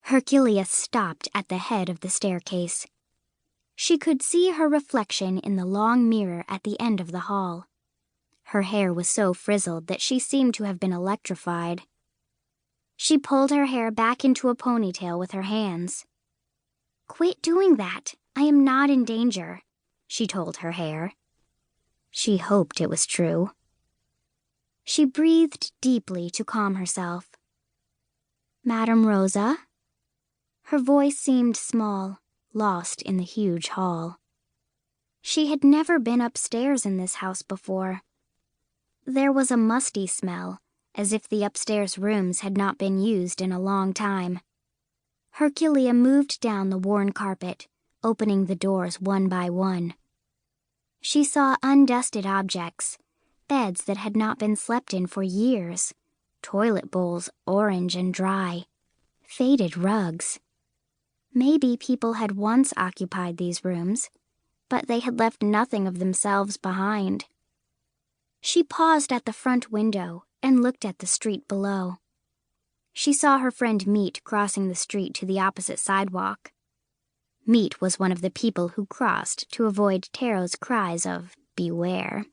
Herculeah stopped at the head of the staircase. She could see her reflection in the long mirror at the end of the hall. Her hair was so frizzled that she seemed to have been electrified. She pulled her hair back into a ponytail with her hands. "Quit doing that. I am not in danger," she told her hair. She hoped it was true. She breathed deeply to calm herself. "Madam Rosa?" Her voice seemed small, lost in the huge hall. She had never been upstairs in this house before. There was a musty smell, as if the upstairs rooms had not been used in a long time. Herculeah moved down the worn carpet, opening the doors one by one. She saw undusted objects, beds that had not been slept in for years, toilet bowls orange and dry, faded rugs. Maybe people had once occupied these rooms, but they had left nothing of themselves behind. She paused at the front window and looked at the street below. She saw her friend Meat crossing the street to the opposite sidewalk. Meat was one of the people who crossed to avoid Taro's cries of "Beware."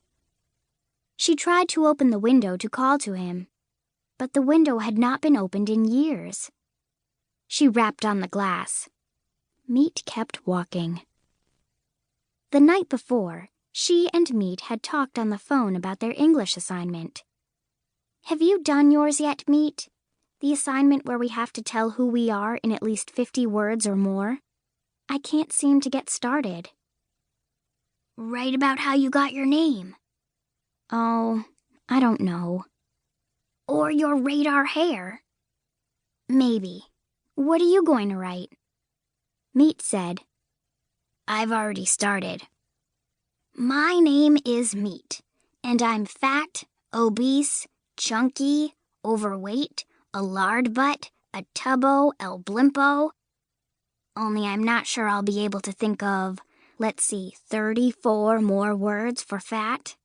She tried to open the window to call to him, but the window had not been opened in years. She rapped on the glass. Meat kept walking. The night before, she and Meat had talked on the phone about their English assignment. "Have you done yours yet, Meat? The assignment where we have to tell who we are in at least 50 words or more? I can't seem to get started." "Write about how you got your name." "Oh, I don't know." "Or your radar hair." "Maybe. What are you going to write?" Meat said, "I've already started. My name is Meat, and I'm fat, obese, chunky, overweight, a lard butt, a tubbo, el blimpo. Only I'm not sure I'll be able to think of, 34 more words for fat."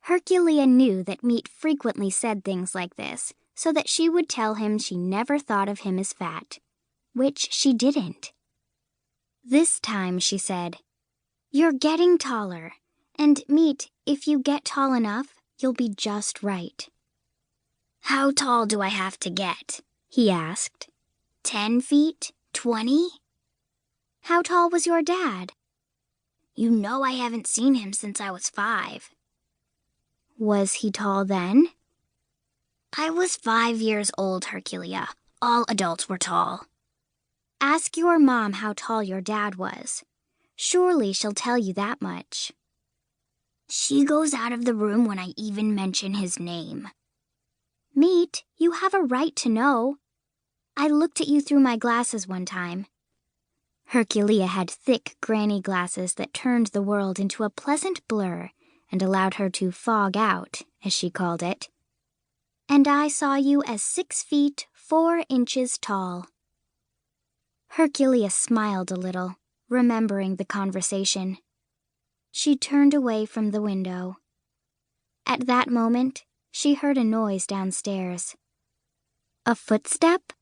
Herculeah knew that Meat frequently said things like this, so that she would tell him she never thought of him as fat, which she didn't. This time she said, "You're getting taller, and Meat, if you get tall enough, you'll be just right." "How tall do I have to get?" he asked. 10 feet? 20? "How tall was your dad?" "You know I haven't seen him since I was 5. "Was he tall then?" "I was 5 years old, Herculeah. All adults were tall." "Ask your mom how tall your dad was. Surely she'll tell you that much." "She goes out of the room when I even mention his name." "Meat, you have a right to know. I looked at you through my glasses one time." Herculeah had thick granny glasses that turned the world into a pleasant blur and allowed her to fog out, as she called it. "And I saw you as 6 feet 4 inches tall." Herculeah smiled a little, remembering the conversation. She turned away from the window. At that moment, she heard a noise downstairs. A footstep?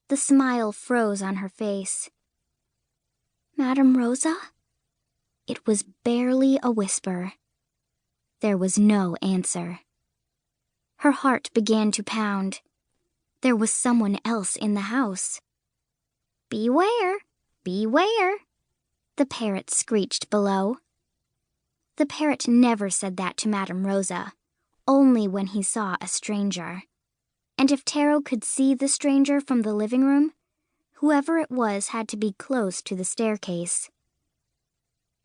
The smile froze on her face. "Madam Rosa?" It was barely a whisper. There was no answer. Her heart began to pound. There was someone else in the house. "Beware! Beware!" the parrot screeched below. The parrot never said that to Madam Rosa, only when he saw a stranger. And if Taro could see the stranger from the living room, whoever it was had to be close to the staircase.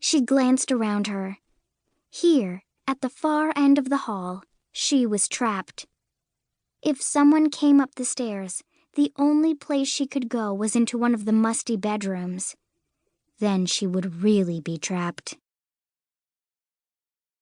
She glanced around her. Here, at the far end of the hall, she was trapped. If someone came up the stairs, the only place she could go was into one of the musty bedrooms. Then she would really be trapped.